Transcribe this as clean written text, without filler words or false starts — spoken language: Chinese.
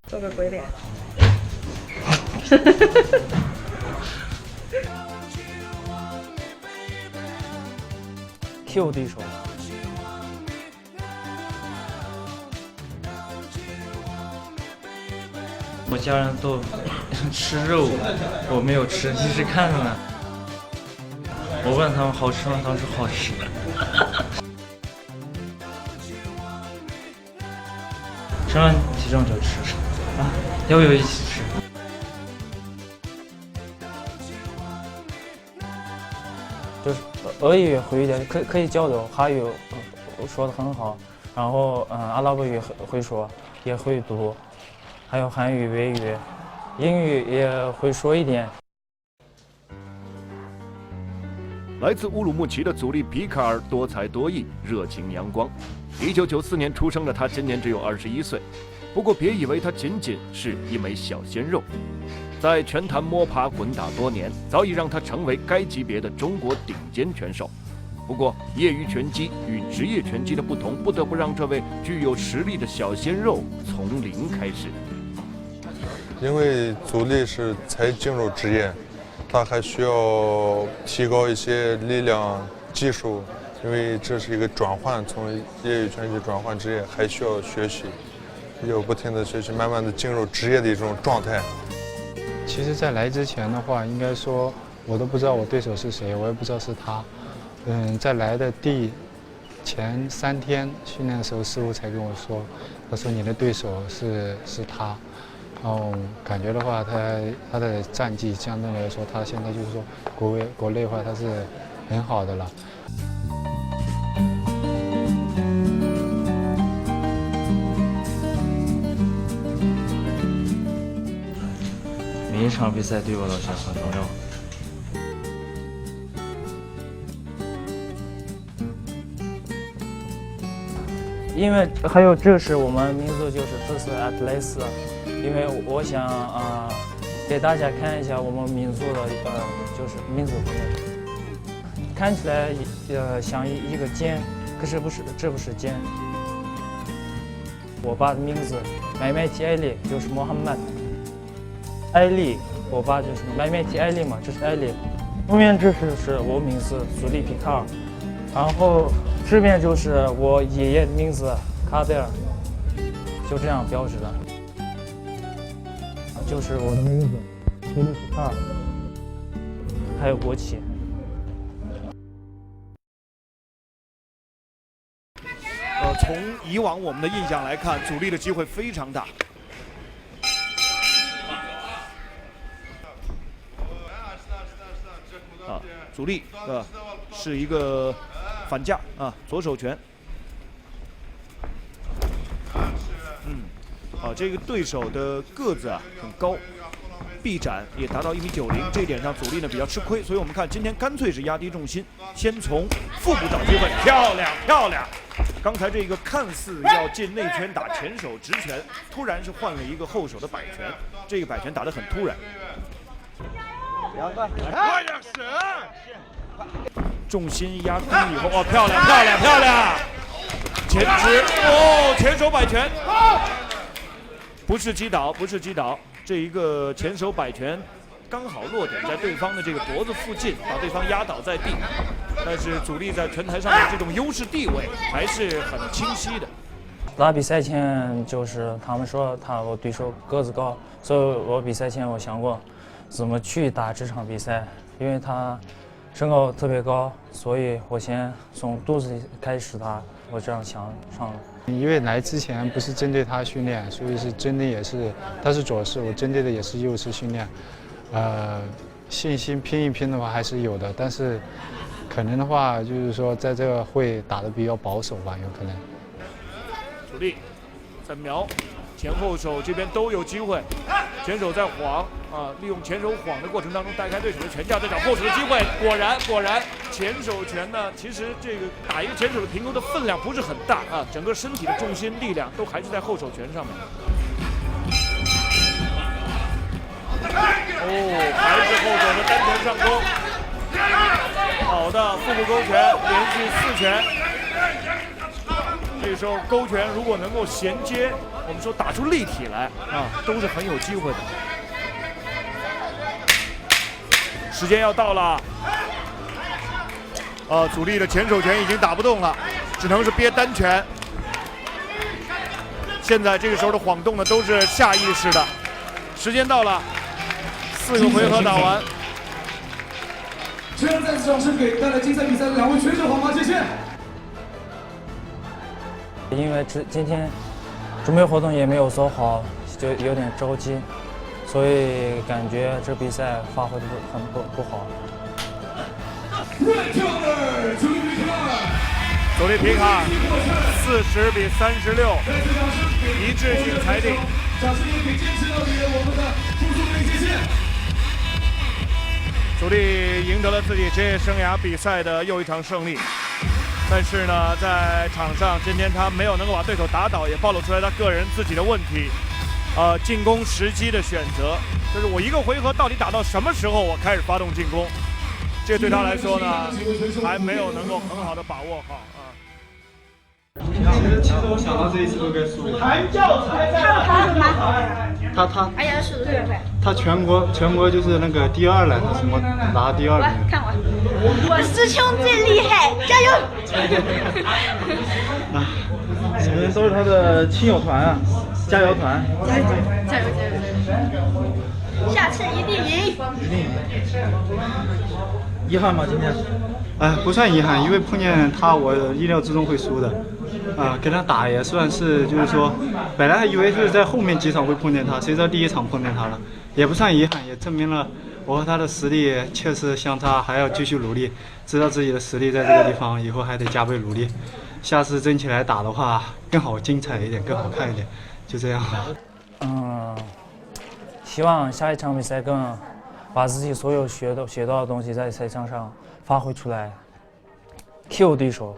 做个鬼脸。KO 对手。我家人都吃肉，我没有吃，一直看着呢。我问他们好吃吗？他们说好吃。吃完体重就吃啊，要不要一起吃？就是俄语会一点，可以交流，哈语说的很好，然后阿拉伯语会说，也会读。还有韩语、维语，英语也会说一点。来自乌鲁木齐的祖利皮卡尔多才多艺、热情阳光。1994年出生的他今年只有21岁，不过别以为他仅仅是一枚小鲜肉，在拳坛摸爬滚打多年，早已让他成为该级别的中国顶尖拳手。不过，业余拳击与职业拳击的不同，不得不让这位具有实力的小鲜肉从零开始。因为阻力是才进入职业，他还需要提高一些力量、技术，因为这是一个转换，从业余拳击转换职业，还需要学习，要不停的学习，慢慢的进入职业的一种状态。其实，在来之前的话，应该说我都不知道我对手是谁，我也不知道是他。在来的前3天训练的时候，师傅才跟我说，他说你的对手是他。然后感觉的话，他的战绩相对来说，他现在就是说国内的话，他是很好的了。每一场比赛对我来说很重要。因为还有这是我们民族就是特色莱斯，因为我想给大家看一下我们民族的就是民族风，看起来像一个剑，可是这不是剑。我爸的名字麦麦提艾利就是穆罕默德，艾利，我爸就是麦麦提艾利嘛，这是艾利。后面这是我名字祖利皮卡尔，然后这边就是我爷爷的名字卡德尔，就这样标志的。就是我的名字祖利皮卡尔，还有国旗。从以往我们的印象来看，阻力的机会非常大。阻力是一个反架左手拳。这个对手的个子很高，臂展也达到1.90米，这一点上阻力呢比较吃亏，所以我们看今天干脆是压低重心，先从腹部找机会，漂亮漂亮。刚才这个看似要进内拳打前手直拳，突然是换了一个后手的摆拳，这个摆拳打得很突然。重心压低以后，漂亮漂亮漂亮，前直前手摆拳。不是击倒，不是击倒，这一个前手摆拳刚好落点在对方的这个脖子附近，把对方压倒在地。但是阻力在拳台上的这种优势地位还是很清晰的。打比赛前就是他们说我对手个子高，所以我比赛前我想过怎么去打这场比赛，因为他身高特别高，所以我先从肚子开始打，我这样想上了。因为来之前不是针对他训练，所以是针对也是他是左式，我针对的也是右式训练。信心拼一拼的话还是有的，但是可能的话就是说在这个会打得比较保守吧，有可能。阻力在瞄，前后手这边都有机会，前手在晃利用前手晃的过程当中带开对手的拳架，再找后手的机会。果然前手拳呢，其实这个打一个前手的平头的分量不是很大整个身体的重心力量都还是在后手拳上面。还是后手的单拳上攻，好的腹部勾拳，连续4拳。这个时候勾拳如果能够衔接，我们说打出立体来啊，都是很有机会的。时间要到了，阻力的前手拳已经打不动了，只能是憋单拳。现在这个时候的晃动呢，都是下意识的。时间到了，4个回合打完。现在再次掌声给带来精彩比赛的2位选手好吗？谢谢。因为今天准备活动也没有做好，就有点着急，所以感觉这比赛发挥的很不好。阻力皮卡40比36，一致性裁定。掌声也给坚持到底的我们的付出队，谢谢。阻力赢得了自己职业生涯比赛的又一场胜利，但是呢，在场上今天他没有能够把对手打倒，也暴露出来他个人自己的问题。进攻时机的选择，就是我一个回合到底打到什么时候我开始发动进攻，这对他来说呢，还没有能够很好的把握好啊。其实我想到这一次都该输了。他哎呀，是对。他全国就是那个第2来的，什么拿第2名。看我师兄最厉害，加油！你们都是他的亲友团啊，加油团。加油！下次一定赢。一定赢。遗憾吗？今天？哎，不算遗憾，因为碰见他，我意料之中会输的。跟他打也算是，就是说，本来还以为是在后面几场会碰见他，谁知道第1场碰见他了，也不算遗憾，也证明了我和他的实力确实相差，还要继续努力，知道自己的实力在这个地方，以后还得加倍努力，下次争起来打的话更好精彩一点，更好看一点，就这样。希望下一场比赛更把自己所有学到的东西在赛场上发挥出来 ，Q 对手。